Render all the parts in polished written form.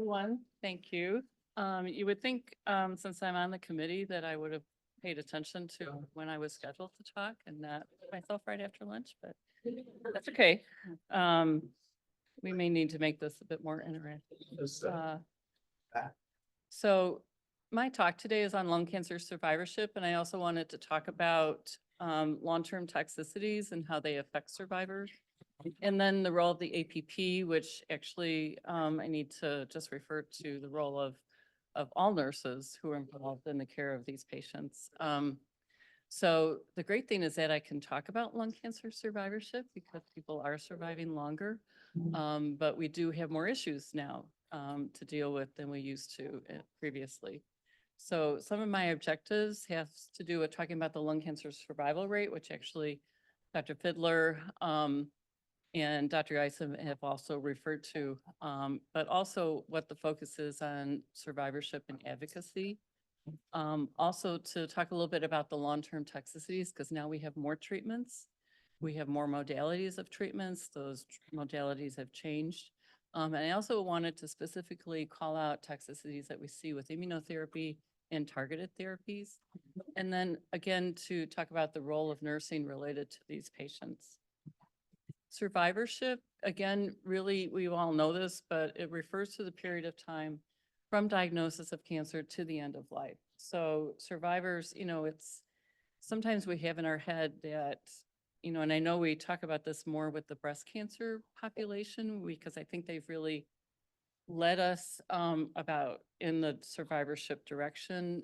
everyone. Thank you. You would think, since I'm on the committee, that I would have paid attention to when I was scheduled to talk and not put myself right after lunch, but that's okay. We may need to make this a bit more interactive. So my talk today is on lung cancer survivorship, and I also wanted to talk about long-term toxicities and how they affect survivors. And then the role of the APP, which actually I need to just refer to the role of all nurses who are involved in the care of these patients. So the great thing is that I can talk about lung cancer survivorship because people are surviving longer, but we do have more issues now to deal with than we used to previously. So some of my objectives have to do with talking about the lung cancer survival rate, which actually Dr. Fidler and Dr. Isom have also referred to, but also what the focus is on survivorship and advocacy. Also to talk a little bit about the long-term toxicities, because now we have more treatments. We have more modalities of treatments. Those modalities have changed. And I also wanted to specifically call out toxicities that we see with immunotherapy and targeted therapies. And then again, to talk about the role of nursing related to these patients. Survivorship, again, really, we all know this, but it refers to the period of time from diagnosis of cancer to the end of life. So survivors, it's sometimes we have in our head that, and I know we talk about this more with the breast cancer population because I think they've really led us about in the survivorship direction.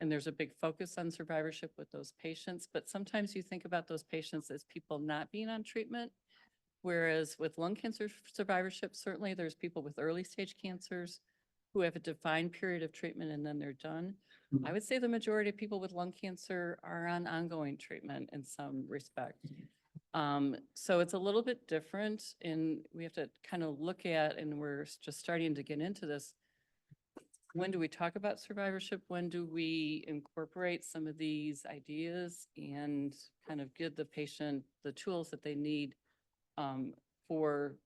And there's a big focus on survivorship with those patients, but sometimes you think about those patients as people not being on treatment. Whereas with lung cancer survivorship, certainly there's people with early stage cancers who have a defined period of treatment and then they're done. I would say the majority of people with lung cancer are on ongoing treatment in some respect. So it's a little bit different and we have to kind of look at, and we're just starting to get into this. When do we talk about survivorship? When do we incorporate some of these ideas and kind of give the patient the tools that they need for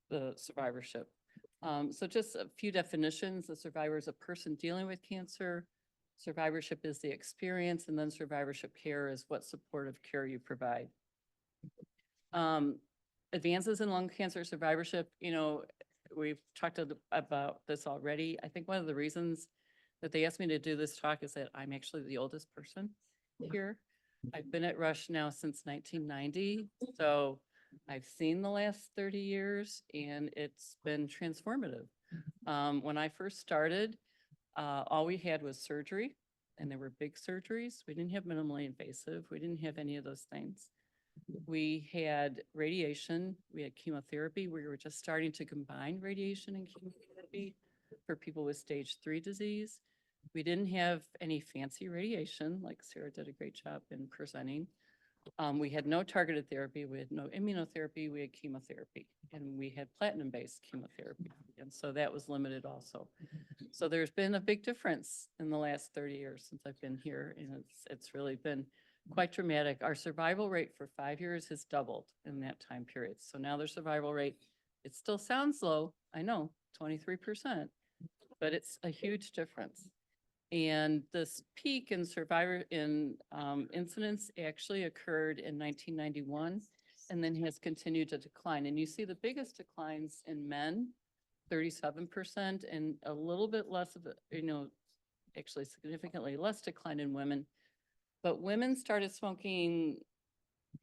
the survivorship? So just a few definitions. The survivor is a person dealing with cancer. Survivorship is the experience, and then survivorship care is what supportive care you provide. Advances in lung cancer survivorship, we've talked about this already. I think one of the reasons that they asked me to do this talk is that I'm actually the oldest person here. I've been at Rush now since 1990, so I've seen the last 30 years and it's been transformative. When I first started, all we had was surgery, and there were big surgeries. We didn't have minimally invasive. We didn't have any of those things. We had radiation, we had chemotherapy. We were just starting to combine radiation and chemotherapy for people with stage 3 disease. We didn't have any fancy radiation, like Sarah did a great job in presenting. We had no targeted therapy, we had no immunotherapy, we had chemotherapy, and we had platinum-based chemotherapy. And so that was limited also. So there's been a big difference in the last 30 years since I've been here, and it's really been quite dramatic. Our survival rate for 5 years has doubled in that time period. So now their survival rate, it still sounds low, I know, 23%, but it's a huge difference. And this peak in incidence actually occurred in 1991 and then has continued to decline. And you see the biggest declines in men, 37%, and a little bit less of it, actually significantly less decline in women. But women started smoking,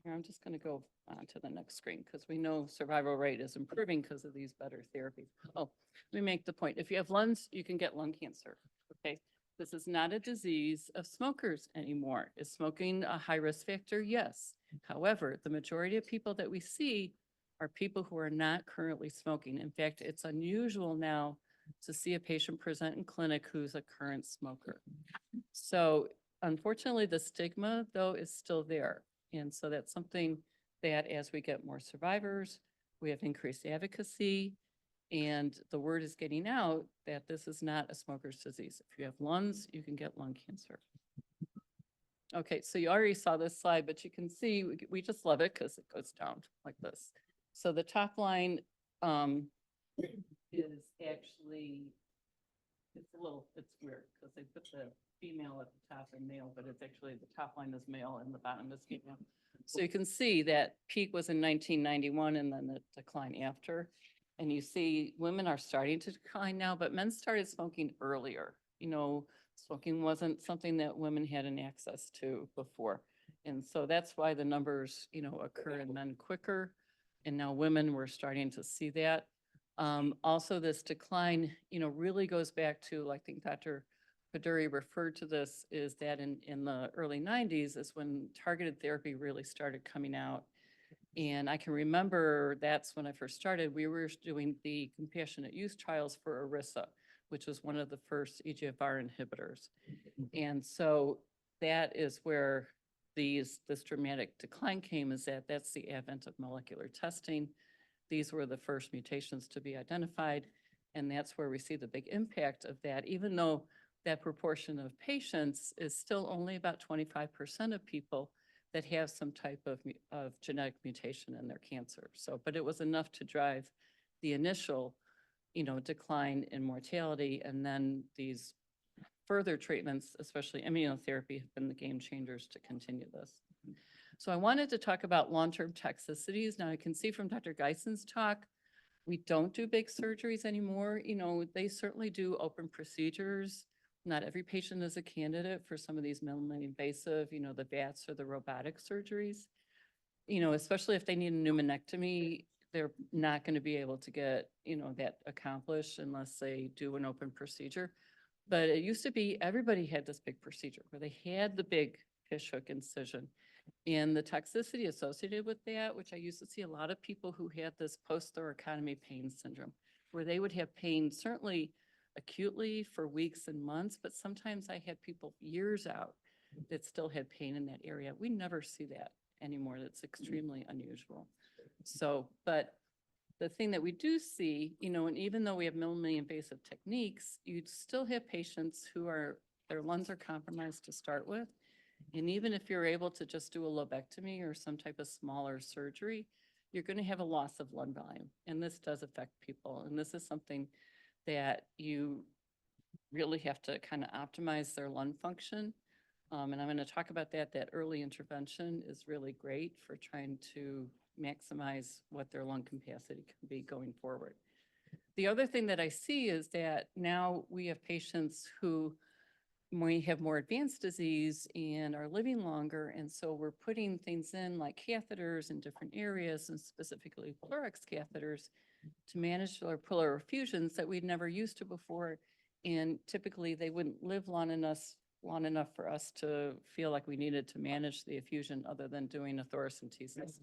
I'm just going to go on to the next screen because we know survival rate is improving because of these better therapies. Oh, let me make the point. If you have lungs, you can get lung cancer, okay? This is not a disease of smokers anymore. Is smoking a high risk factor? Yes. However, the majority of people that we see are people who are not currently smoking. In fact, it's unusual now to see a patient present in clinic who's a current smoker. So unfortunately, the stigma, though, is still there. And so that's something that as we get more survivors, we have increased advocacy, and the word is getting out that this is not a smoker's disease. If you have lungs, you can get lung cancer. Okay, so you already saw this slide, but you can see we just love it because it goes down like this. So the top line is actually, it's weird because they put the female at the top and male, but it's actually the top line is male and the bottom is female. So you can see that peak was in 1991 and then the decline after. And you see women are starting to decline now, but men started smoking earlier. Smoking wasn't something that women had an access to before. And so that's why the numbers, occur in men quicker. And now women, we're starting to see that. Also, this decline, really goes back to, I think Dr. Paduri referred to this, is that in the early 90s is when targeted therapy really started coming out. And I can remember that's when I first started. We were doing the compassionate use trials for ERISA, which was one of the first EGFR inhibitors. And so that is where this dramatic decline came, is that's the advent of molecular testing. These were the first mutations to be identified. And that's where we see the big impact of that, even though that proportion of patients is still only about 25% of people that have some type of genetic mutation in their cancer. So, but it was enough to drive the initial, decline in mortality. And then these further treatments, especially immunotherapy, have been the game changers to continue this. So I wanted to talk about long-term toxicities. Now I can see from Dr. Geison's talk, we don't do big surgeries anymore. They certainly do open procedures. Not every patient is a candidate for some of these minimally invasive, the VATS or the robotic surgeries. Especially if they need a pneumonectomy, they're not going to be able to get, that accomplished unless they do an open procedure. But it used to be everybody had this big procedure where they had the big fishhook incision. And the toxicity associated with that, which I used to see a lot of people who had this post-thoracotomy pain syndrome, where they would have pain certainly acutely for weeks and months, but sometimes I had people years out that still had pain in that area. We never see that anymore. That's extremely unusual. So, but the thing that we do see, and even though we have minimally invasive techniques, you still have patients who their lungs are compromised to start with. And even if you're able to just do a lobectomy or some type of smaller surgery, you're going to have a loss of lung volume. And this does affect people. And this is something that you really have to kind of optimize their lung function. And I'm going to talk about that. That early intervention is really great for trying to maximize what their lung capacity can be going forward. The other thing that I see is that now we have patients who we have more advanced disease and are living longer. And so we're putting things in like catheters in different areas, and specifically Pleurex catheters to manage our pleural effusions that we'd never used to before. And typically they wouldn't live long enough for us to feel like we needed to manage the effusion other than doing a thoracentesis.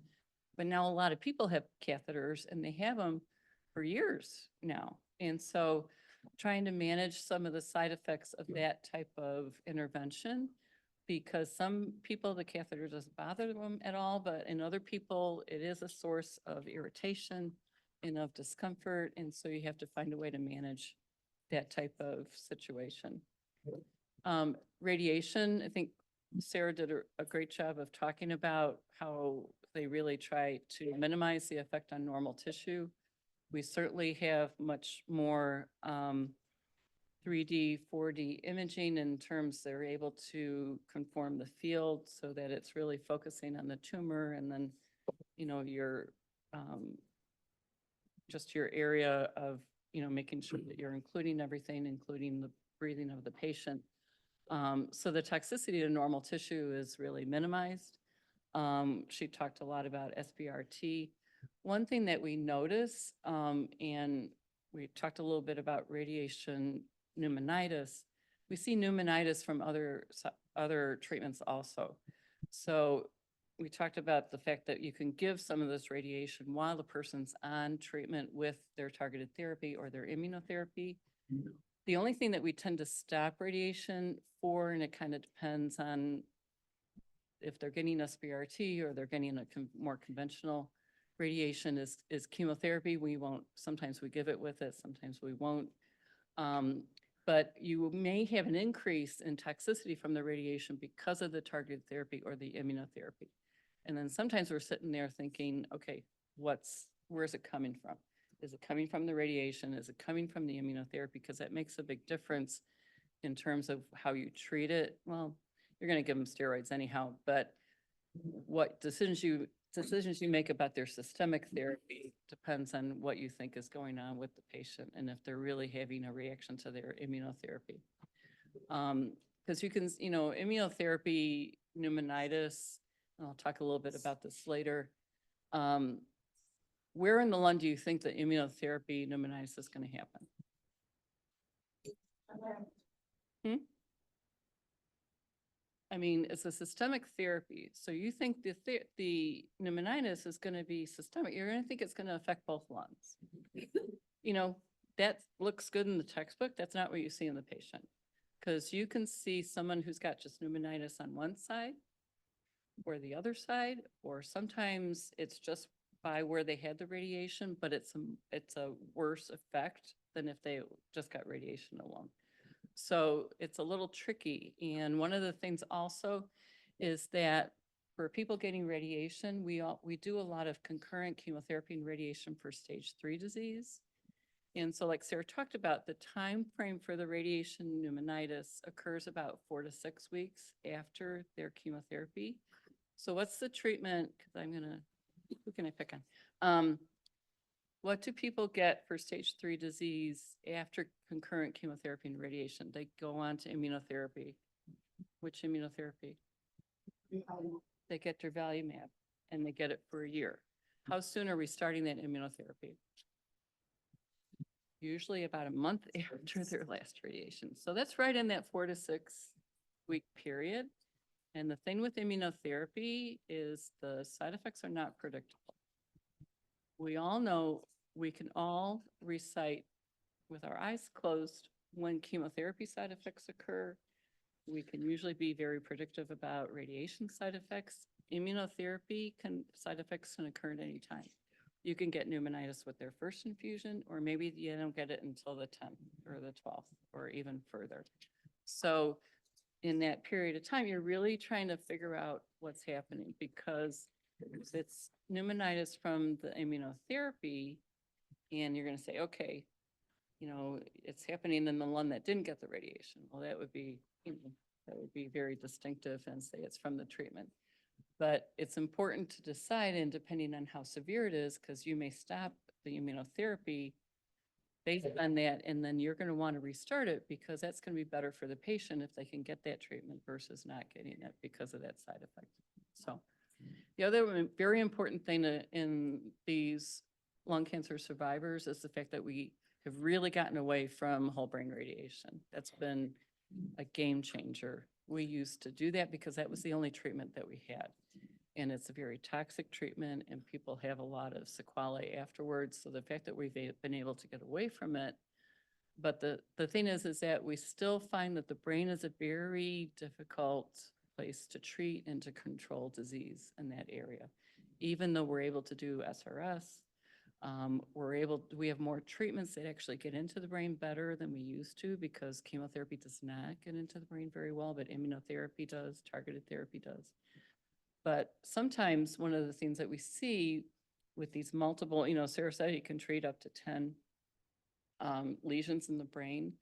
But now a lot of people have catheters and they have them for years now. And so trying to manage some of the side effects of that type of intervention, because some people, the catheter doesn't bother them at all, but in other people, it is a source of irritation and of discomfort. And so you have to find a way to manage that type of situation. Radiation, I think Sarah did a great job of talking about how they really try to minimize the effect on normal tissue. We certainly have much more 3D, 4D imaging in terms they're able to conform the field so that it's really focusing on the tumor, and then, your just your area of, making sure that you're including everything, including the breathing of the patient. So the toxicity to normal tissue is really minimized. She talked a lot about SBRT. One thing that we notice, and we talked a little bit about radiation pneumonitis, we see pneumonitis from other treatments also. So we talked about the fact that you can give some of this radiation while the person's on treatment with their targeted therapy or their immunotherapy. The only thing that we tend to stop radiation for, and it kind of depends on if they're getting SBRT or they're getting a more conventional radiation, is chemotherapy. Sometimes we give it with it, sometimes we won't. But you may have an increase in toxicity from the radiation because of the targeted therapy or the immunotherapy. And then sometimes we're sitting there thinking, okay, where's it coming from? Is it coming from the radiation? Is it coming from the immunotherapy? Because that makes a big difference in terms of how you treat it. Well, you're going to give them steroids anyhow, but what decisions you make about their systemic therapy depends on what you think is going on with the patient and if they're really having a reaction to their immunotherapy. Because you can, immunotherapy, pneumonitis, and I'll talk a little bit about this later. Where in the lung do you think the immunotherapy pneumonitis is going to happen? I mean, it's a systemic therapy. So you think the pneumonitis is going to be systemic. You're going to think it's going to affect both lungs. That looks good in the textbook. That's not what you see in the patient. Because you can see someone who's got just pneumonitis on one side or the other side, or sometimes it's just by where they had the radiation, but it's a worse effect than if they just got radiation alone. So it's a little tricky. And one of the things also is that for people getting radiation, we do a lot of concurrent chemotherapy and radiation for stage 3 disease. And so like Sarah talked about, the time frame for the radiation pneumonitis occurs about 4 to 6 weeks after their chemotherapy. So what's the treatment? Because who can I pick on? What do people get for stage 3 disease after concurrent chemotherapy and radiation? They go on to immunotherapy. Which immunotherapy? They get durvalumab, and they get it for a year. How soon are we starting that immunotherapy? Usually about a month after their last radiation. So that's right in that 4 to 6 week period. And the thing with immunotherapy is the side effects are not predictable. We all know, we can all recite with our eyes closed when chemotherapy side effects occur. We can usually be very predictive about radiation side effects. Immunotherapy side effects can occur at any time. You can get pneumonitis with their first infusion, or maybe you don't get it until the 10th or the 12th or even further. So in that period of time, you're really trying to figure out what's happening, because it's pneumonitis from the immunotherapy, and you're going to say, okay, it's happening in the lung that didn't get the radiation. Well, that would be very distinctive and say it's from the treatment. But it's important to decide, and depending on how severe it is, because you may stop the immunotherapy based on that, and then you're going to want to restart it, because that's going to be better for the patient if they can get that treatment versus not getting it because of that side effect. So the other very important thing in these lung cancer survivors is the fact that we have really gotten away from whole brain radiation. That's been a game changer. We used to do that because that was the only treatment that we had. And it's a very toxic treatment, and people have a lot of sequelae afterwards. So the fact that we've been able to get away from it, but the thing is that we still find that the brain is a very difficult place to treat and to control disease in that area. Even though we're able to do SRS, we have more treatments that actually get into the brain better than we used to, because chemotherapy does not get into the brain very well, but immunotherapy does, targeted therapy does. But sometimes one of the things that we see with these multiple, Sarah said you can treat up to 10 lesions in the brain.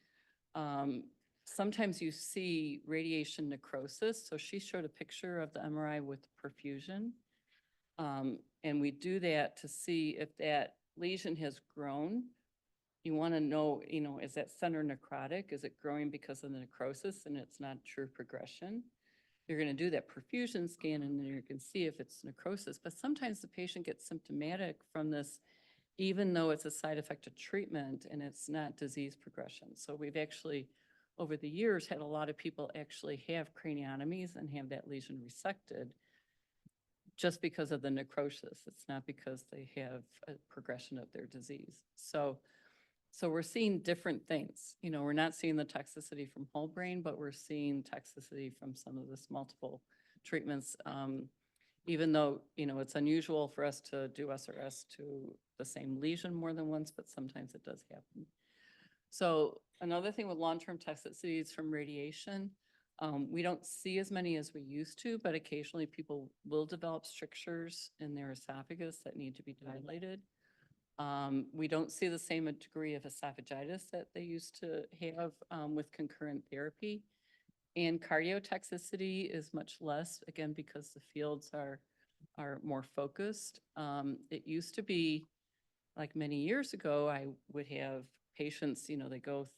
Sometimes you see radiation necrosis. So she showed a picture of the MRI with perfusion. And we do that to see if that lesion has grown. You want to know, is that center necrotic? Is it growing because of the necrosis and it's not true progression? You're going to do that perfusion scan, and then you can see if it's necrosis. But sometimes the patient gets symptomatic from this, even though it's a side effect of treatment and it's not disease progression. So we've actually, over the years, had a lot of people actually have craniotomies and have that lesion resected just because of the necrosis. It's not because they have a progression of their disease. So we're seeing different things. We're not seeing the toxicity from whole brain, but we're seeing toxicity from some of this multiple treatments. Even though, it's unusual for us to do SRS to the same lesion more than once, but sometimes it does happen. So another thing with long-term toxicities from radiation, we don't see as many as we used to, but occasionally people will develop strictures in their esophagus that need to be dilated. We don't see the same degree of esophagitis that they used to have with concurrent therapy. And cardiotoxicity is much less, again, because the fields are more focused. It used to be, like many years ago, I would have patients,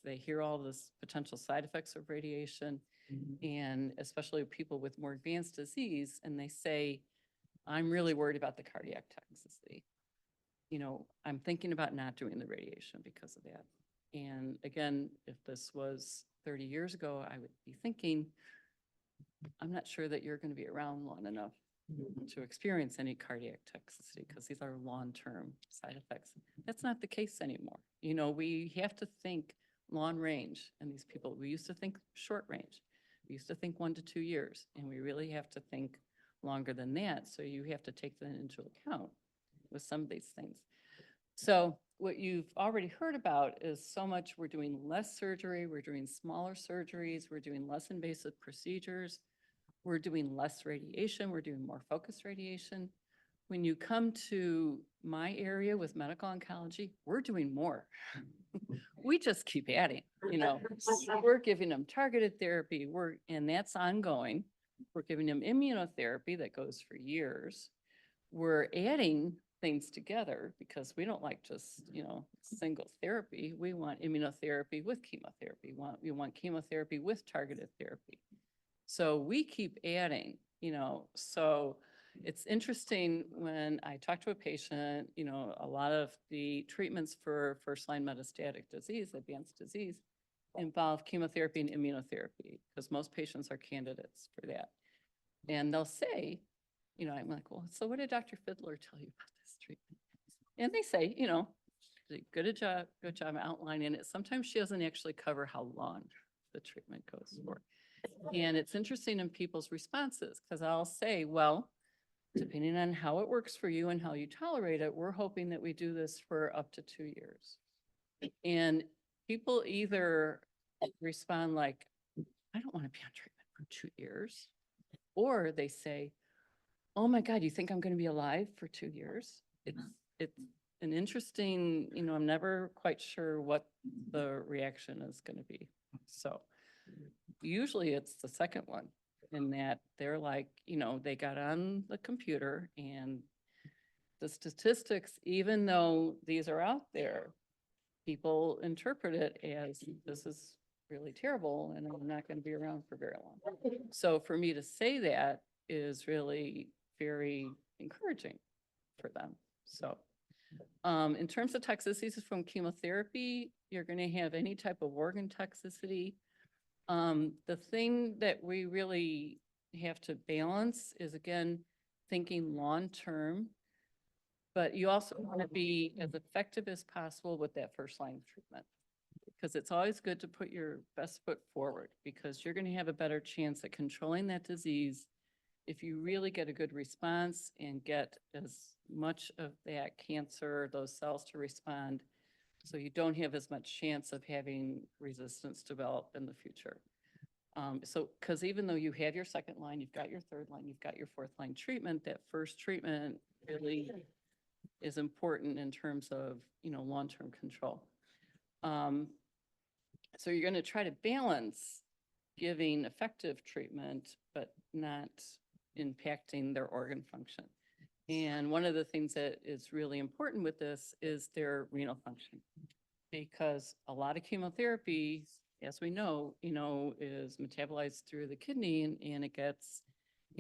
they hear all this potential side effects of radiation, and especially people with more advanced disease, and they say, I'm really worried about the cardiac toxicity. I'm thinking about not doing the radiation because of that. And again, if this was 30 years ago, I would be thinking, I'm not sure that you're going to be around long enough to experience any cardiac toxicity because these are long-term side effects. That's not the case anymore. We have to think long range, and these people, we used to think short range. We used to think 1 to 2 years, and we really have to think longer than that. So you have to take that into account with some of these things. So what you've already heard about is so much, we're doing less surgery, we're doing smaller surgeries, we're doing less invasive procedures, we're doing less radiation, we're doing more focused radiation. When you come to my area with medical oncology, we're doing more. We just keep adding, we're giving them targeted therapy, and that's ongoing. We're giving them immunotherapy that goes for years. We're adding things together because we don't like just, single therapy. We want immunotherapy with chemotherapy. We want chemotherapy with targeted therapy. So we keep adding, so it's interesting when I talk to a patient, a lot of the treatments for first-line metastatic disease, advanced disease, involve chemotherapy and immunotherapy because most patients are candidates for that. And they'll say, I'm like, well, so what did Dr. Fiddler tell you about this treatment? And they say, good job outlining it. Sometimes she doesn't actually cover how long the treatment goes for. And it's interesting in people's responses because I'll say, well, depending on how it works for you and how you tolerate it, we're hoping that we do this for up to 2 years. And people either respond like, I don't want to be on treatment for 2 years, or they say, oh my God, you think I'm going to be alive for 2 years? It's an interesting, I'm never quite sure what the reaction is going to be. So usually it's the second one, in that they're like, they got on the computer and the statistics, even though these are out there, people interpret it as this is really terrible and I'm not going to be around for very long. So for me to say that is really very encouraging for them. So in terms of toxicities from chemotherapy, you're going to have any type of organ toxicity. The thing that we really have to balance is, again, thinking long-term, but you also want to be as effective as possible with that first-line treatment, because it's always good to put your best foot forward, because you're going to have a better chance at controlling that disease if you really get a good response and get as much of that cancer, those cells to respond, so you don't have as much chance of having resistance develop in the future. Because even though you have your second line, you've got your third line, you've got your fourth line treatment, that first treatment really is important in terms of, long-term control. So you're going to try to balance giving effective treatment, but not impacting their organ function. And one of the things that is really important with this is their renal function, because a lot of chemotherapy, as we know, is metabolized through the kidney, and it gets,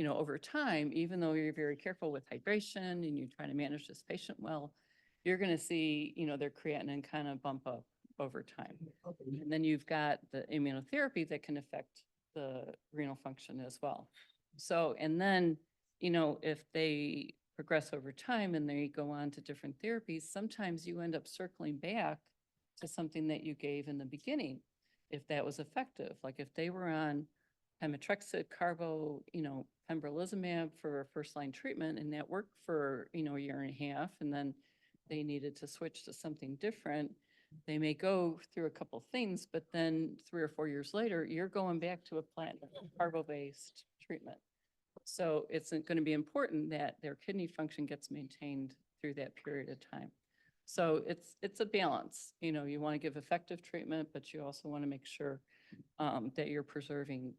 over time, even though you're very careful with hydration and you try to manage this patient well, you're going to see, their creatinine kind of bump up over time. And then you've got the immunotherapy that can affect the renal function as well. So, and then, if they progress over time and they go on to different therapies, sometimes you end up circling back to something that you gave in the beginning, if that was effective. Like if they were on pemetrexed, carbo, pembrolizumab for first-line treatment, and that worked for, a year and a half, and then they needed to switch to something different, they may go through a couple things, but then 3 or 4 years later, you're going back to a platinum carbo-based treatment. So it's going to be important that their kidney function gets maintained through that period of time. So it's a balance, you know, you want to give effective treatment, but you also want to make sure that you're preserving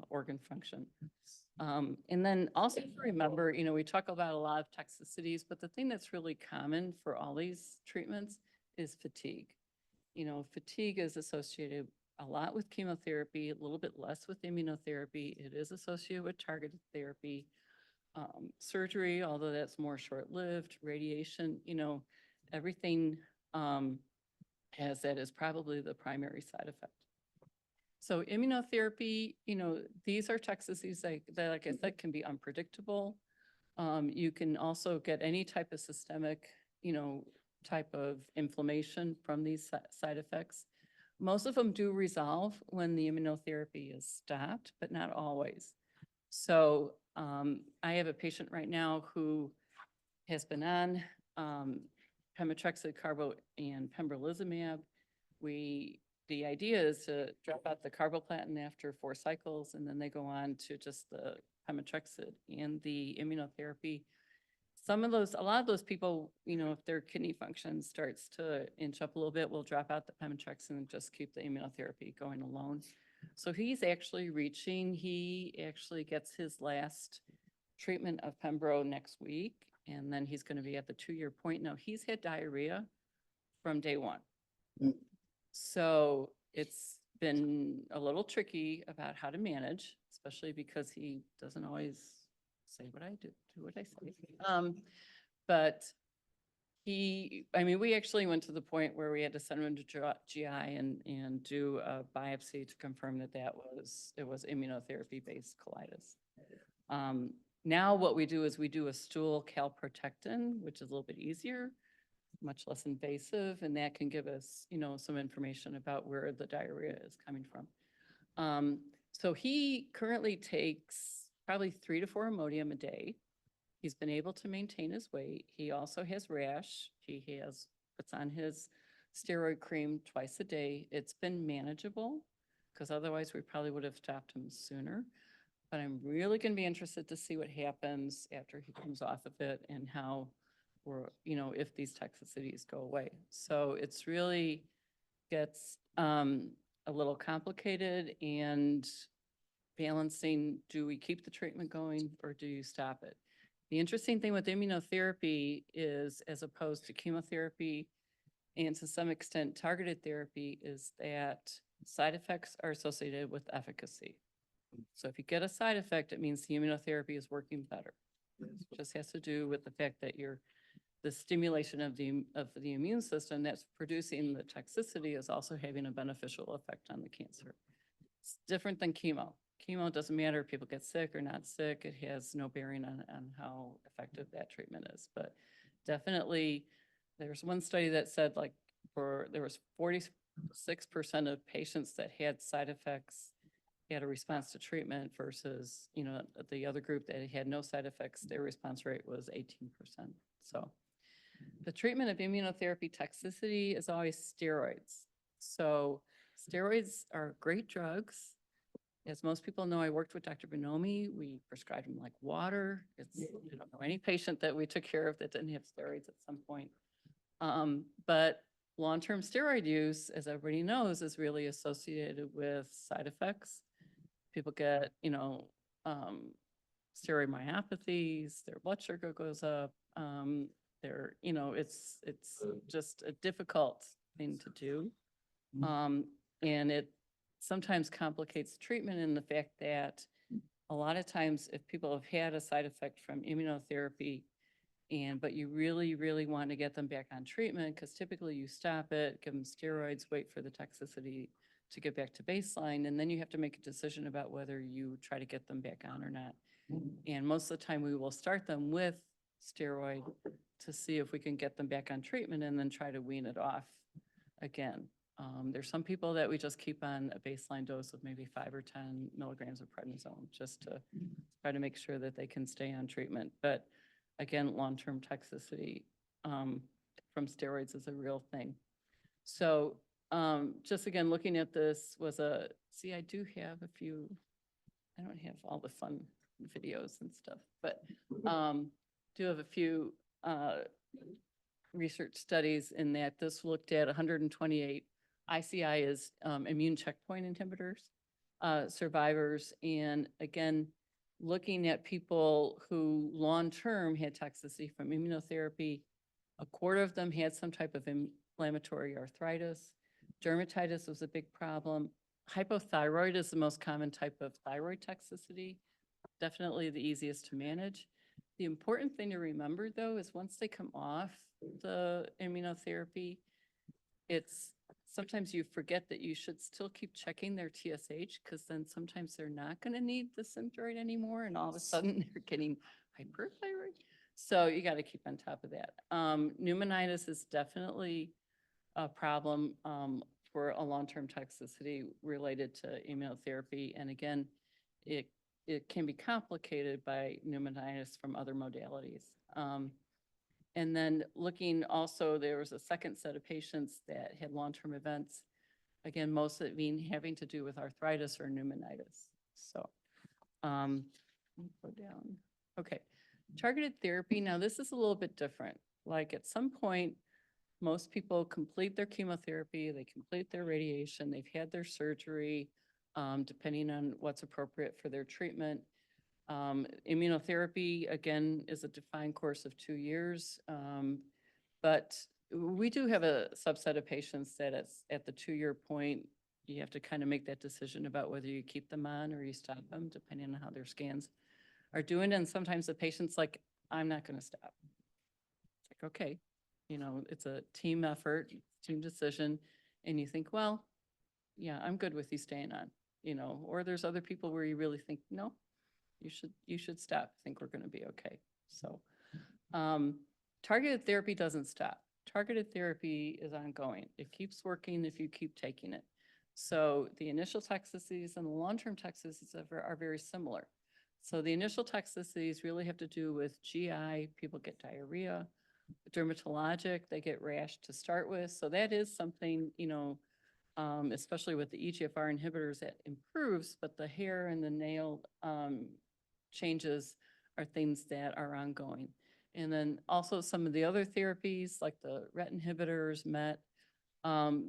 organ function. And then also to remember, you know, we talk about a lot of toxicities, but the thing that's really common for all these treatments is fatigue. You know, fatigue is associated a lot with chemotherapy, a little bit less with immunotherapy. It is associated with targeted therapy. Surgery, although that's more short-lived, radiation, you know, everything has that as probably the primary side effect. So immunotherapy, you know, these are toxicities that, like I said, can be unpredictable. You can also get any type of systemic, you know, type of inflammation from these side effects. Most of them do resolve when the immunotherapy is stopped, but not always. So I have a patient right now who has been on pemetrexed, carbo, and pembrolizumab. The idea is to drop out the carboplatin after 4 cycles, and then they go on to just the pemetrexed and the immunotherapy. A lot of those people, you know, if their kidney function starts to inch up a little bit, will drop out the pemetrexed and just keep the immunotherapy going alone. So he actually gets his last treatment of pembro next week, and then he's going to be at the 2-year point. Now, he's had diarrhea from day 1. So it's been a little tricky about how to manage, especially because he doesn't always say what I do what I say. But we actually went to the point where we had to send him to GI and do a biopsy to confirm that it was immunotherapy-based colitis. Now what we do is we do a stool calprotectin, which is a little bit easier, much less invasive, and that can give us, you know, some information about where the diarrhea is coming from. So he currently takes probably 3 to 4 Imodium a day. He's been able to maintain his weight. He also has rash. Puts on his steroid cream twice a day. It's been manageable because otherwise we probably would have stopped him sooner. But I'm really going to be interested to see what happens after he comes off of it and if these toxicities go away. So it's really gets a little complicated, and balancing, do we keep the treatment going or do you stop it? The interesting thing with immunotherapy is, as opposed to chemotherapy and to some extent targeted therapy, is that side effects are associated with efficacy. So if you get a side effect, it means the immunotherapy is working better. It just has to do with the fact that the stimulation of the immune system that's producing the toxicity is also having a beneficial effect on the cancer. It's different than chemo. Chemo doesn't matter if people get sick or not sick. It has no bearing on how effective that treatment is. But definitely, there's one study that said there was 46% of patients that had side effects had a response to treatment versus, you know, the other group that had no side effects, their response rate was 18%. So the treatment of immunotherapy toxicity is always steroids. So steroids are great drugs. As most people know, I worked with Dr. Bonomi. We prescribed him like water. I don't know any patient that we took care of that didn't have steroids at some point. But long-term steroid use, as everybody knows, is really associated with side effects. People get, you know, steroid myopathies, their blood sugar goes up. You know, it's just a difficult thing to do. And it sometimes complicates treatment in the fact that a lot of times if people have had a side effect from immunotherapy but you really, really want to get them back on treatment, because typically you stop it, give them steroids, wait for the toxicity to get back to baseline, and then you have to make a decision about whether you try to get them back on or not. And most of the time we will start them with steroid to see if we can get them back on treatment and then try to wean it off again. There's some people that we just keep on a baseline dose of maybe 5 or 10 milligrams of prednisone just to try to make sure that they can stay on treatment. But again, long-term toxicity from steroids is a real thing. So just again, looking at this I do have a few, I don't have all the fun videos and stuff, but do have a few research studies in that this looked at 128 ICI is immune checkpoint inhibitors, survivors. And again, looking at people who long-term had toxicity from immunotherapy, a quarter of them had some type of inflammatory arthritis. Dermatitis was a big problem. Hypothyroid is the most common type of thyroid toxicity, definitely the easiest to manage. The important thing to remember, though, is once they come off the immunotherapy, it's sometimes you forget that you should still keep checking their TSH, because then sometimes they're not going to need the Synthroid anymore, and all of a sudden they're getting hyperthyroid. So you got to keep on top of that. Pneumonitis is definitely a problem for a long-term toxicity related to immunotherapy. And again, it can be complicated by pneumonitis from other modalities. And then looking also, there was a second set of patients that had long-term events. Again, most of it being having to do with arthritis or pneumonitis. So, let me go down. Okay, targeted therapy. Now this is a little bit different. Like at some point, most people complete their chemotherapy, they complete their radiation, they've had their surgery, depending on what's appropriate for their treatment. Immunotherapy, again, is a defined course of 2 years. But we do have a subset of patients that at the 2-year point, you have to kind of make that decision about whether you keep them on or you stop them, depending on how their scans are doing. And sometimes the patient's like, I'm not going to stop. It's like, okay, you know, it's a team effort, team decision. And you think, well, yeah, I'm good with you staying on, you know, or there's other people where you really think, no, you should stop. I think we're going to be okay. So, targeted therapy doesn't stop. Targeted therapy is ongoing. It keeps working if you keep taking it. So the initial toxicities and the long-term toxicities are very similar. So the initial toxicities really have to do with GI, people get diarrhea, dermatologic, they get rash to start with. So that is something, you know, especially with the EGFR inhibitors, that improves, but the hair and the nail changes are things that are ongoing. And then also some of the other therapies like the RET inhibitors, MET,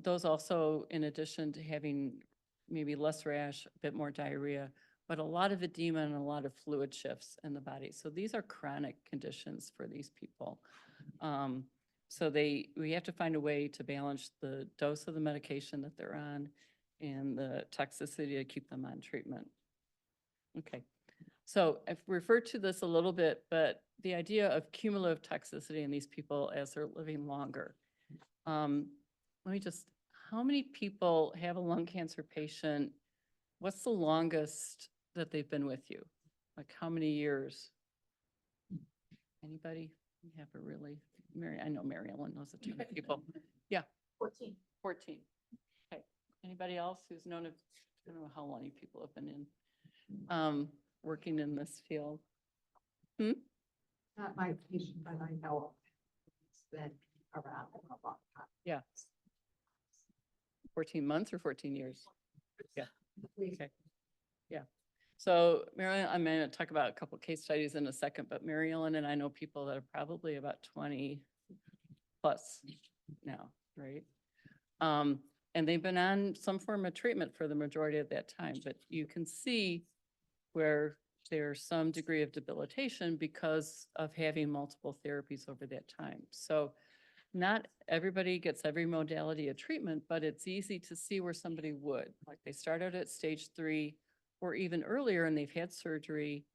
those also, in addition to having maybe less rash, a bit more diarrhea, but a lot of edema and a lot of fluid shifts in the body. So these are chronic conditions for these people. So we have to find a way to balance the dose of the medication that they're on and the toxicity to keep them on treatment. Okay. So I've referred to this a little bit, but the idea of cumulative toxicity in these people as they're living longer. How many people have a lung cancer patient? What's the longest that they've been with you? Like how many years? Anybody? You have a really, I know Mary Ellen knows a ton of people. Yeah. 14. 14. Okay. Anybody else who's known of, I don't know how long you people have been in, working in this field? Not my patient, but I know of. It's been around for a long time. Yeah. 14 months or 14 years? Yeah. Okay. Yeah. So Mary Ellen, I'm going to talk about a couple of case studies in a second, but Mary Ellen and I know people that are probably about 20 plus now, right? And they've been on some form of treatment for the majority of that time, but you can see where there's some degree of debilitation because of having multiple therapies over that time. So not everybody gets every modality of treatment, but it's easy to see where somebody would. Like they start out at stage 3 or even earlier and they've had surgery,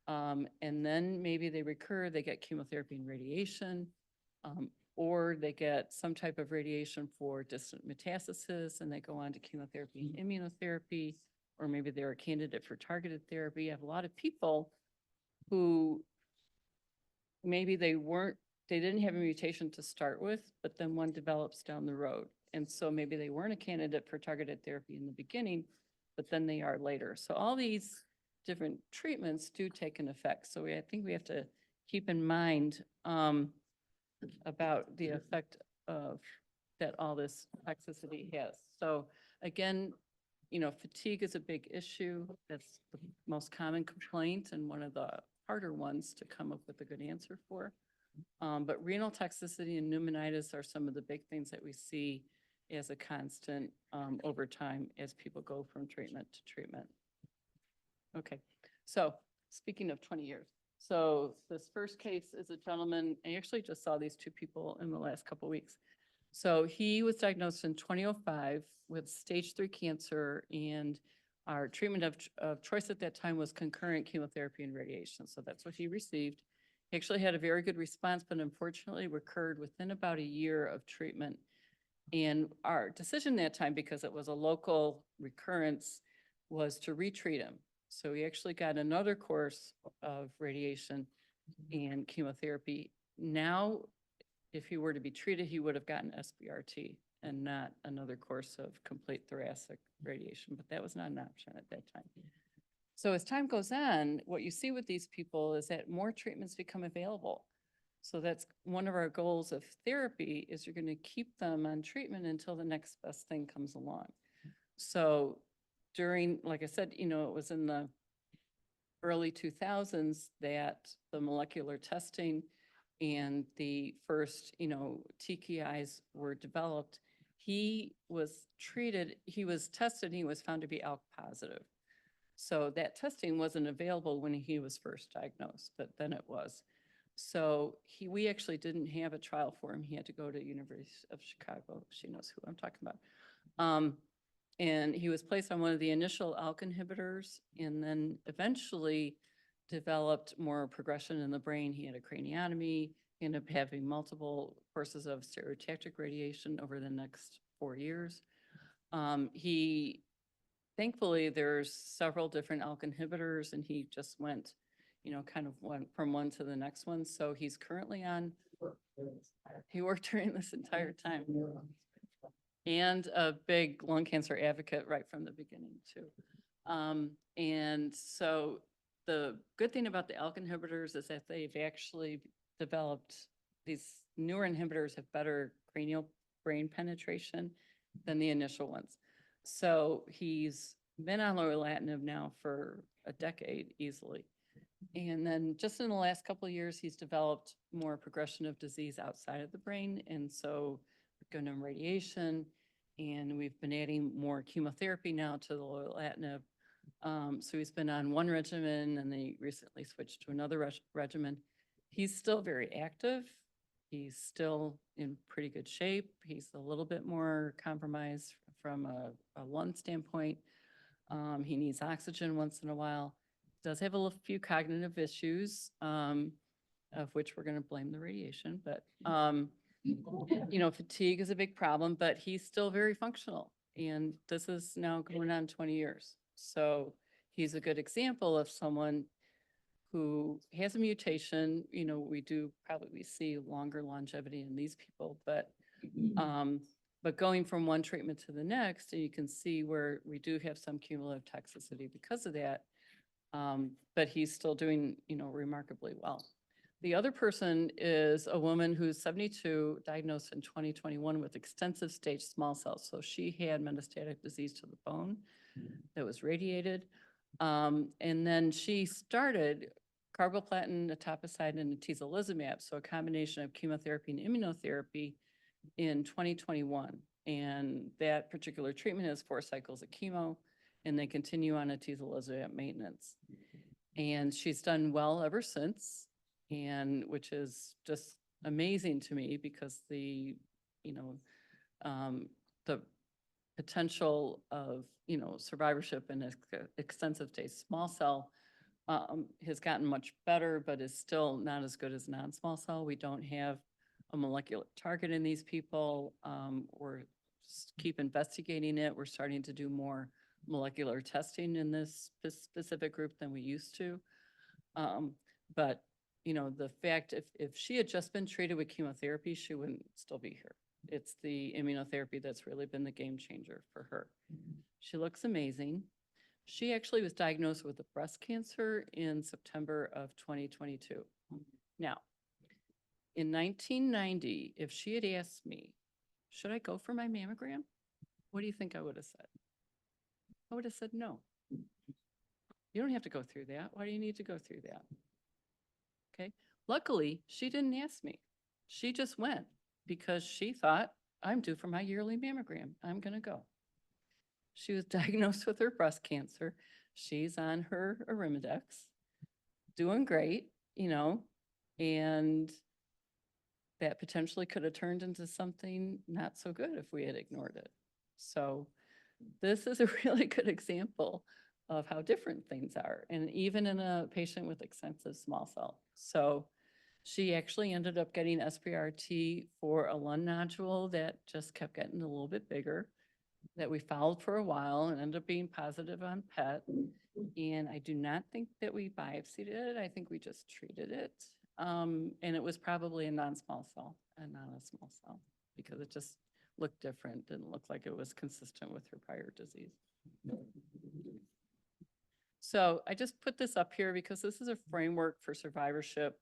and then maybe they recur, they get chemotherapy and radiation, or they get some type of radiation for distant metastasis and they go on to chemotherapy and immunotherapy, or maybe they're a candidate for targeted therapy. You have a lot of people who maybe they didn't have a mutation to start with, but then one develops down the road. And so maybe they weren't a candidate for targeted therapy in the beginning, but then they are later. So all these different treatments do take an effect. So I think we have to keep in mind about the effect of that all this toxicity has. So again, you know, fatigue is a big issue. That's the most common complaint and one of the harder ones to come up with a good answer for. But renal toxicity and pneumonitis are some of the big things that we see as a constant over time as people go from treatment to treatment. Okay, so speaking of 20 years, so this first case is a gentleman, I actually just saw these two people in the last couple weeks. So he was diagnosed in 2005 with stage 3 cancer, and our treatment of choice at that time was concurrent chemotherapy and radiation. So that's what he received. He actually had a very good response, but unfortunately recurred within about a year of treatment. And our decision that time, because it was a local recurrence, was to retreat him. So he actually got another course of radiation and chemotherapy. Now, if he were to be treated, he would have gotten SBRT and not another course of complete thoracic radiation, but that was not an option at that time. So as time goes on, what you see with these people is that more treatments become available. So that's one of our goals of therapy, is you're going to keep them on treatment until the next best thing comes along. So during, like I said, it was in the early 2000s that the molecular testing and the first, TKIs were developed. He was treated, he was tested, he was found to be ALK positive. So that testing wasn't available when he was first diagnosed, but then it was. So we actually didn't have a trial for him. He had to go to University of Chicago. She knows who I'm talking about. And he was placed on one of the initial ALK inhibitors, and then eventually developed more progression in the brain. He had a craniotomy, he ended up having multiple courses of stereotactic radiation over the next 4 years. Thankfully, there's several different ALK inhibitors, and he just went, kind of went from one to the next one. So he's currently on, he worked during this entire time. And a big lung cancer advocate right from the beginning too. And so the good thing about the ALK inhibitors is that they've actually developed, these newer inhibitors have better cranial brain penetration than the initial ones. So he's been on lorlatinib now for a decade easily. And then just in the last couple of years, he's developed more progression of disease outside of the brain. And so we've given him radiation, and we've been adding more chemotherapy now to the lorlatinib. So he's been on one regimen, and they recently switched to another regimen. He's still very active. He's still in pretty good shape. He's a little bit more compromised from a lung standpoint. He needs oxygen once in a while. Does have a few cognitive issues, of which we're going to blame the radiation, but fatigue is a big problem, but he's still very functional. And this is now going on 20 years. So he's a good example of someone who has a mutation. We do probably see longer longevity in these people, but going from one treatment to the next, and you can see where we do have some cumulative toxicity because of that. But he's still doing, remarkably well. The other person is a woman who's 72, diagnosed in 2021 with extensive stage small cells. So she had metastatic disease to the bone that was radiated. And then she started carboplatin, etoposide, and atezolizumab, so a combination of chemotherapy and immunotherapy in 2021. And that particular treatment is 4 cycles of chemo, and they continue on atezolizumab maintenance. And she's done well ever since, and which is just amazing to me, because the potential of, survivorship in extensive stage small cell has gotten much better, but is still not as good as non-small cell. We don't have a molecular target in these people. We're keep investigating it. We're starting to do more molecular testing in this specific group than we used to. But the fact, if she had just been treated with chemotherapy, she wouldn't still be here. It's the immunotherapy that's really been the game changer for her. She looks amazing. She actually was diagnosed with a breast cancer in September of 2022. Now, in 1990, if she had asked me, should I go for my mammogram? What do you think I would have said? I would have said no. You don't have to go through that. Why do you need to go through that? Okay. Luckily, she didn't ask me. She just went because she thought, I'm due for my yearly mammogram. I'm gonna go. She was diagnosed with her breast cancer. She's on her Arimidex, doing great, and that potentially could have turned into something not so good if we had ignored it. So this is a really good example of how different things are, and even in a patient with extensive small cell. So she actually ended up getting SBRT for a lung nodule that just kept getting a little bit bigger, that we followed for a while and ended up being positive on PET. And I do not think that we biopsied it. I think we just treated it. And it was probably a non-small cell and not a small cell because it just looked different, didn't look like it was consistent with her prior disease. So I just put this up here because this is a framework for survivorship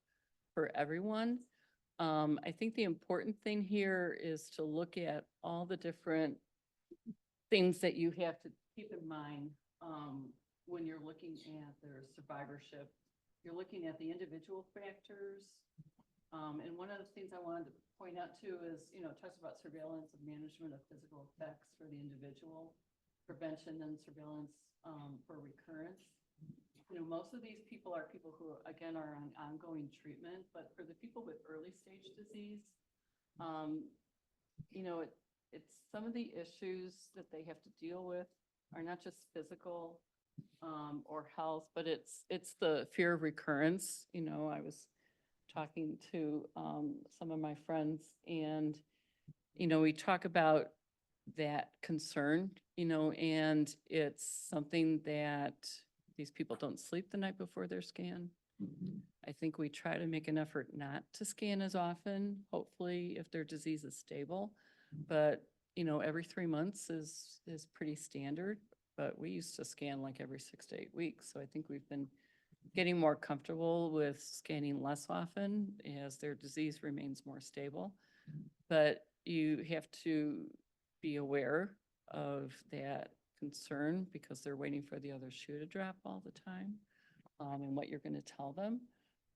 for everyone. I think the important thing here is to look at all the different things that you have to keep in mind when you're looking at their survivorship. You're looking at the individual factors. And one of the things I wanted to point out too is, it talks about surveillance and management of physical effects for the individual, prevention and surveillance for recurrence. Most of these people are people who, again, are on ongoing treatment, but for the people with early stage disease, it's some of the issues that they have to deal with are not just physical or health, but it's the fear of recurrence. I was talking to some of my friends, and we talk about that concern, and it's something that these people don't sleep the night before their scan. I think we try to make an effort not to scan as often, hopefully if their disease is stable. But, every 3 months is pretty standard, but we used to scan like every 6 to 8 weeks. So I think we've been getting more comfortable with scanning less often as their disease remains more stable. But you have to be aware of that concern because they're waiting for the other shoe to drop all the time, and what you're going to tell them.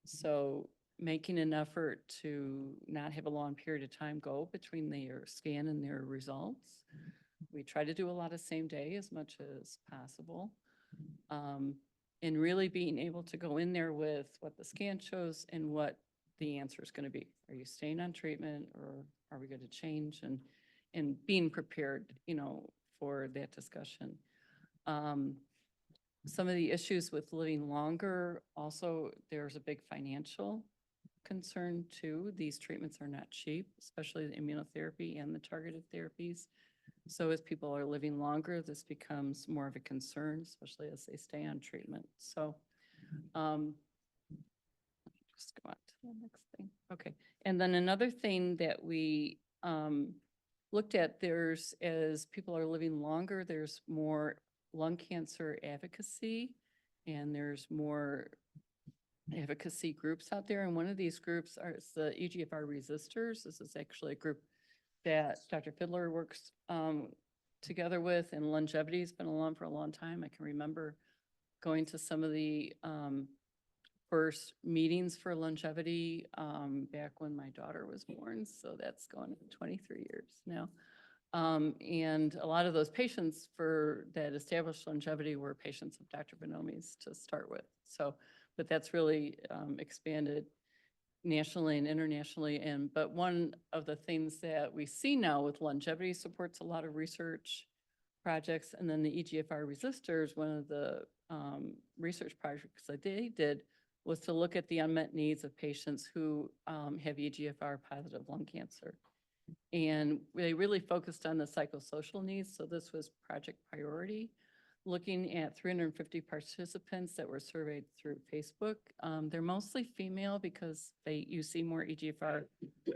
So making an effort to not have a long period of time go between their scan and their results. We try to do a lot of same day as much as possible. And really being able to go in there with what the scan shows and what the answer is going to be. Are you staying on treatment, or are we going to change? And being prepared, for that discussion. Some of the issues with living longer, also there's a big financial concern too. These treatments are not cheap, especially the immunotherapy and the targeted therapies. So as people are living longer, this becomes more of a concern, especially as they stay on treatment. So just go on to the next thing. Okay. And then another thing that we looked at, as people are living longer, there's more lung cancer advocacy, and there's more advocacy groups out there. And one of these groups is the EGFR resistors. This is actually a group that Dr. Fiddler works together with, and longevity has been along for a long time. I can remember going to some of the first meetings for longevity back when my daughter was born. So that's going on 23 years now. And a lot of those patients for that established longevity were patients of Dr. Bonomi's to start with. So, but that's really expanded nationally and internationally. But one of the things that we see now with longevity supports a lot of research projects. And then the EGFR resistors, one of the research projects that they did was to look at the unmet needs of patients who have EGFR positive lung cancer. And they really focused on the psychosocial needs. So this was Project Priority, looking at 350 participants that were surveyed through Facebook. They're mostly female because you see more EGFR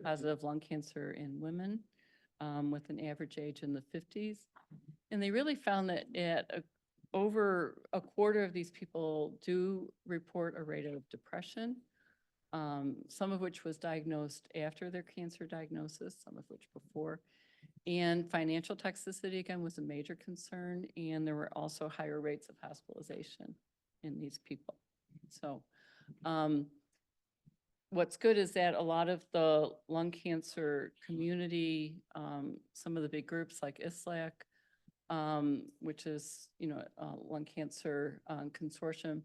positive lung cancer in women with an average age in the 50s. And they really found that over a quarter of these people do report a rate of depression, some of which was diagnosed after their cancer diagnosis, some of which before. And financial toxicity, again, was a major concern. And there were also higher rates of hospitalization in these people. So what's good is that a lot of the lung cancer community, some of the big groups like ISLAC, which is, Lung Cancer Consortium,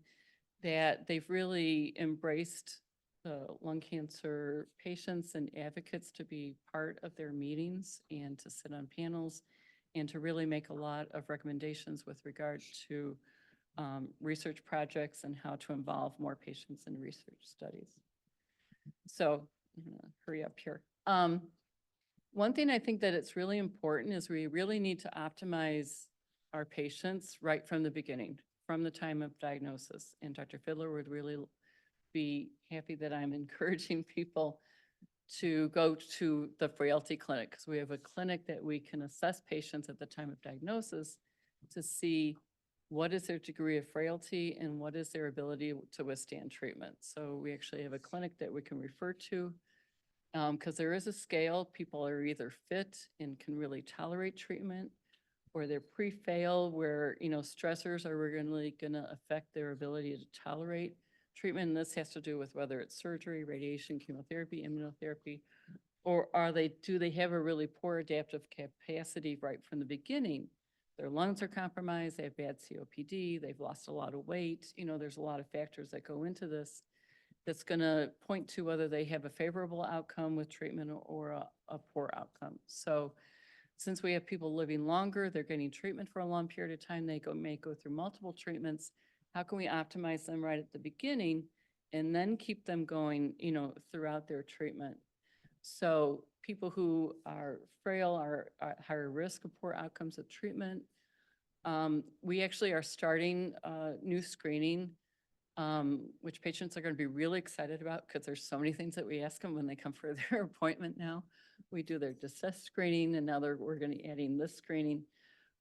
that they've really embraced the lung cancer patients and advocates to be part of their meetings and to sit on panels and to really make a lot of recommendations with regard to research projects and how to involve more patients in research studies. So I'm gonna hurry up here. One thing I think that it's really important is we really need to optimize our patients right from the beginning, from the time of diagnosis. And Dr. Fiddler would really be happy that I'm encouraging people to go to the frailty clinic, because we have a clinic that we can assess patients at the time of diagnosis to see what is their degree of frailty and what is their ability to withstand treatment. So we actually have a clinic that we can refer to, because there is a scale. People are either fit and can really tolerate treatment, or they're pre-fail where, stressors are really going to affect their ability to tolerate treatment. And this has to do with whether it's surgery, radiation, chemotherapy, immunotherapy, or do they have a really poor adaptive capacity right from the beginning? Their lungs are compromised, they have bad COPD, they've lost a lot of weight. There's a lot of factors that go into this that's going to point to whether they have a favorable outcome with treatment or a poor outcome. So since we have people living longer, they're getting treatment for a long period of time, they may go through multiple treatments. How can we optimize them right at the beginning and then keep them going, throughout their treatment? So people who are frail are at higher risk of poor outcomes of treatment. We actually are starting new screening, which patients are going to be really excited about, because there's so many things that we ask them when they come for their appointment now. We do their DECES screening, and now we're going to be adding this screening.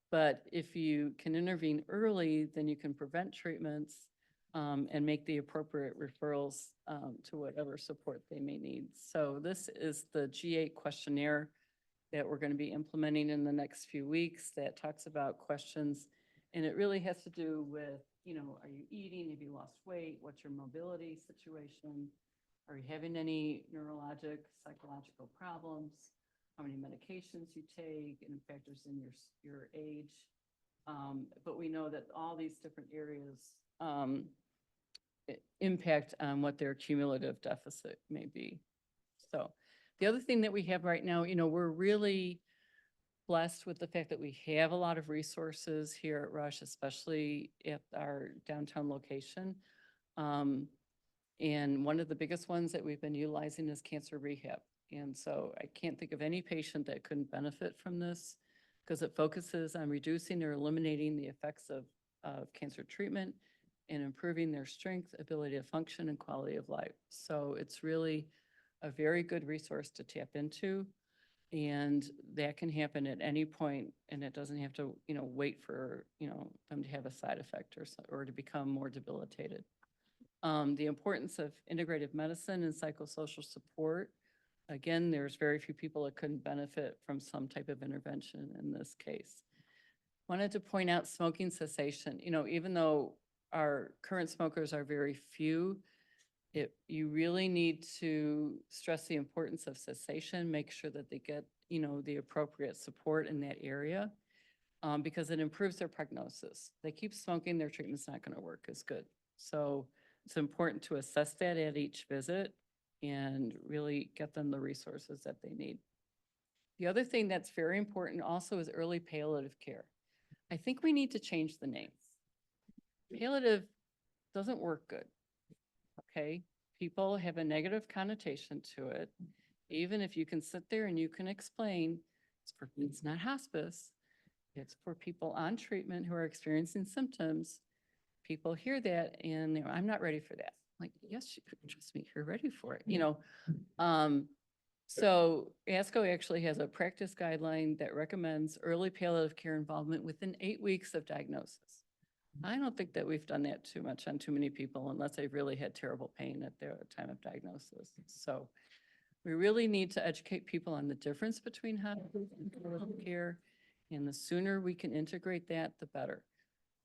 But if you can intervene early, then you can prevent treatments and make the appropriate referrals to whatever support they may need. So this is the G8 questionnaire that we're going to be implementing in the next few weeks that talks about questions. And it really has to do with, are you eating? Have you lost weight? What's your mobility situation? Are you having any neurologic, psychological problems? How many medications you take, and factors in your age. But we know that all these different areas impact on what their cumulative deficit may be. So the other thing that we have right now, we're really blessed with the fact that we have a lot of resources here at Rush, especially at our downtown location. And one of the biggest ones that we've been utilizing is cancer rehab. And so I can't think of any patient that couldn't benefit from this, because it focuses on reducing or eliminating the effects of cancer treatment and improving their strength, ability to function, and quality of life. So it's really a very good resource to tap into. And that can happen at any point, and it doesn't have to, wait for, them to have a side effect or to become more debilitated. The importance of integrative medicine and psychosocial support. Again, there's very few people that couldn't benefit from some type of intervention in this case. Wanted to point out smoking cessation. Even though our current smokers are very few, you really need to stress the importance of cessation, make sure that they get, the appropriate support in that area, because it improves their prognosis. They keep smoking, their treatment's not going to work as good. So it's important to assess that at each visit and really get them the resources that they need. The other thing that's very important also is early palliative care. I think we need to change the names. Palliative doesn't work good. Okay, people have a negative connotation to it. Even if you can sit there and you can explain, it's not hospice, it's for people on treatment who are experiencing symptoms. People hear that and I'm not ready for that. Like, yes, trust me, you're ready for it. So ASCO actually has a practice guideline that recommends early palliative care involvement within 8 weeks of diagnosis. I don't think that we've done that too much on too many people unless they've really had terrible pain at their time of diagnosis. So we really need to educate people on the difference between hospice and palliative care. And the sooner we can integrate that, the better.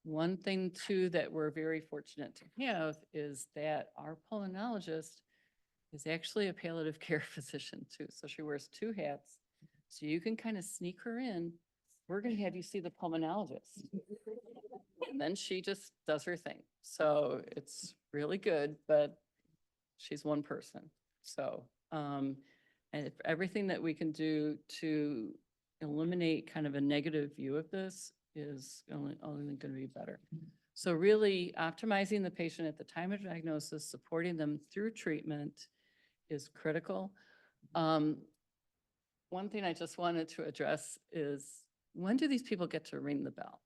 One thing too that we're very fortunate to have is that our pulmonologist is actually a palliative care physician too. So she wears two hats. So you can kind of sneak her in. We're going to have you see the pulmonologist. And then she just does her thing. So it's really good, but she's one person. So, and if everything that we can do to eliminate kind of a negative view of this is only going to be better. So really optimizing the patient at the time of diagnosis, supporting them through treatment is critical. One thing I just wanted to address is, when do these people get to ring the bell?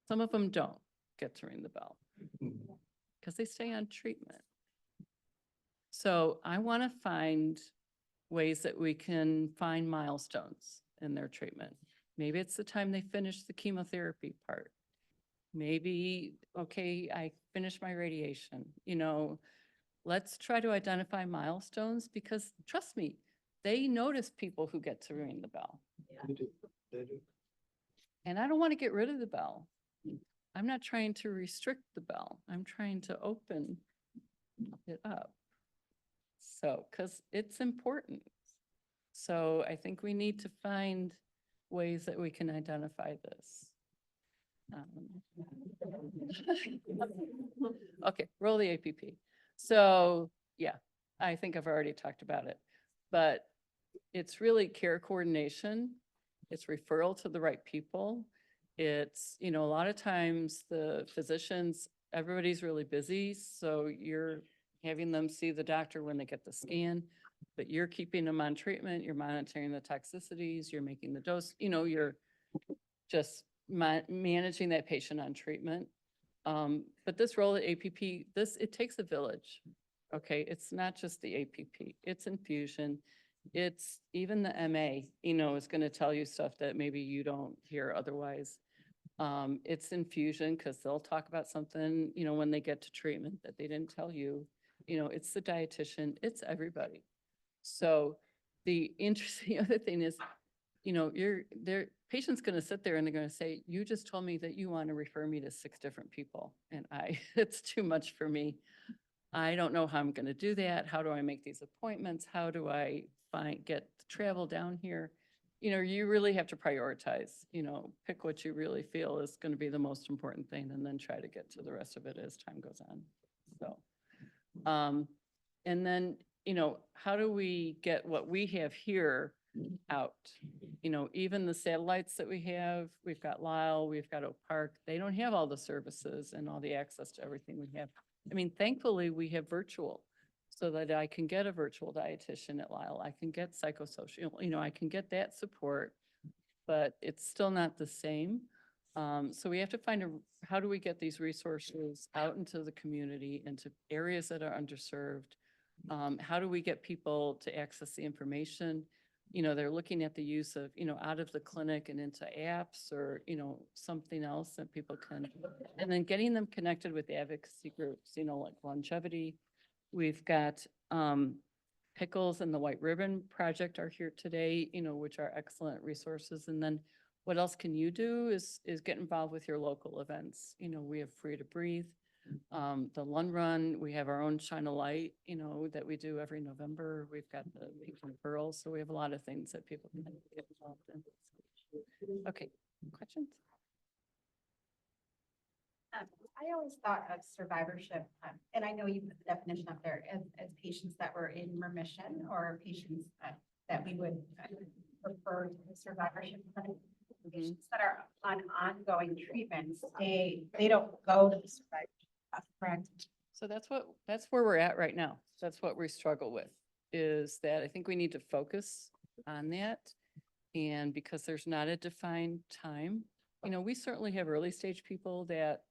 Some of them don't get to ring the bell because they stay on treatment. So I want to find ways that we can find milestones in their treatment. Maybe it's the time they finish the chemotherapy part. Maybe, okay, I finished my radiation, let's try to identify milestones, because trust me, they notice people who get to ring the bell. They do, they do. And I don't want to get rid of the bell. I'm not trying to restrict the bell. I'm trying to open it up. So, because it's important. So I think we need to find ways that we can identify this. Okay, roll the APP. So, yeah, I think I've already talked about it, but it's really care coordination. It's referral to the right people. It's, a lot of times the physicians, everybody's really busy, so you're having them see the doctor when they get the scan, but you're keeping them on treatment, you're monitoring the toxicities, you're making the dose, you're just managing that patient on treatment. But this role at APP, it takes a village. Okay, it's not just the APP, it's infusion. It's even the MA, is going to tell you stuff that maybe you don't hear otherwise. It's infusion because they'll talk about something, when they get to treatment that they didn't tell you. It's the dietitian, it's everybody. So the interesting other thing is, their patient's going to sit there and they're going to say, you just told me that you want to refer me to 6 different people. And it's too much for me. I don't know how I'm going to do that. How do I make these appointments? How do I get the travel down here? You really have to prioritize, pick what you really feel is going to be the most important thing, and then try to get to the rest of it as time goes on. So, and then, how do we get what we have here out? Even the satellites that we have, we've got Lyle, we've got Oak Park, they don't have all the services and all the access to everything we have. I mean, thankfully, we have virtual, so that I can get a virtual dietitian at Lyle. I can get psychosocial, I can get that support, but it's still not the same. So we have to find how do we get these resources out into the community, into areas that are underserved? How do we get people to access the information? They're looking at the use of, out of the clinic and into apps or, something else that people can, and then getting them connected with advocacy groups, like longevity. We've got Pickles and the White Ribbon Project are here today, which are excellent resources. And then what else can you do is get involved with your local events. We have Free to Breathe, the Lund Run, we have our own Shine a Light, that we do every November. We've got the Pink and Pearl, so we have a lot of things that people can get involved in. Okay, questions? I always thought of survivorship, and I know you put the definition up there as patients that were in remission or patients that we would refer to the survivorship clinic. Patients that are on ongoing treatments, they don't go to the survivorship, correct? So that's where we're at right now. That's what we struggle with, is that I think we need to focus on that. And because there's not a defined time, we certainly have early stage people that,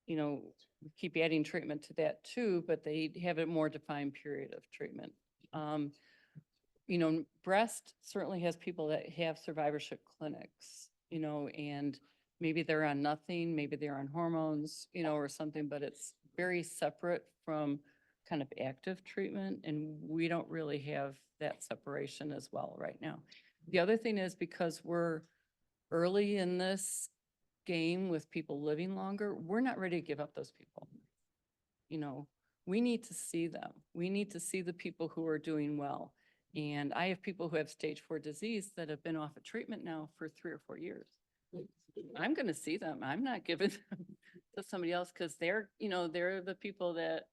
we keep adding treatment to that too, but they have a more defined period of treatment. Breast certainly has people that have survivorship clinics, and maybe they're on nothing, maybe they're on hormones, or something, but it's very separate from kind of active treatment. And we don't really have that separation as well right now. The other thing is, because we're early in this game with people living longer, we're not ready to give up those people. you know, we need to see them. We need to see the people who are doing well. And I have people who have stage 4 disease that have been off of treatment now for 3 or 4 years. I'm going to see them. I'm not giving them to somebody else because they're, they're the people that,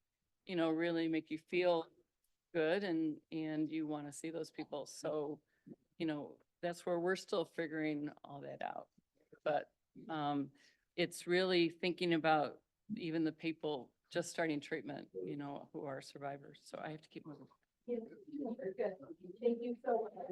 really make you feel good and you want to see those people. So, that's where we're still figuring all that out. But it's really thinking about even the people just starting treatment, who are survivors. So I have to keep moving. Yes, very good. Thank you so much.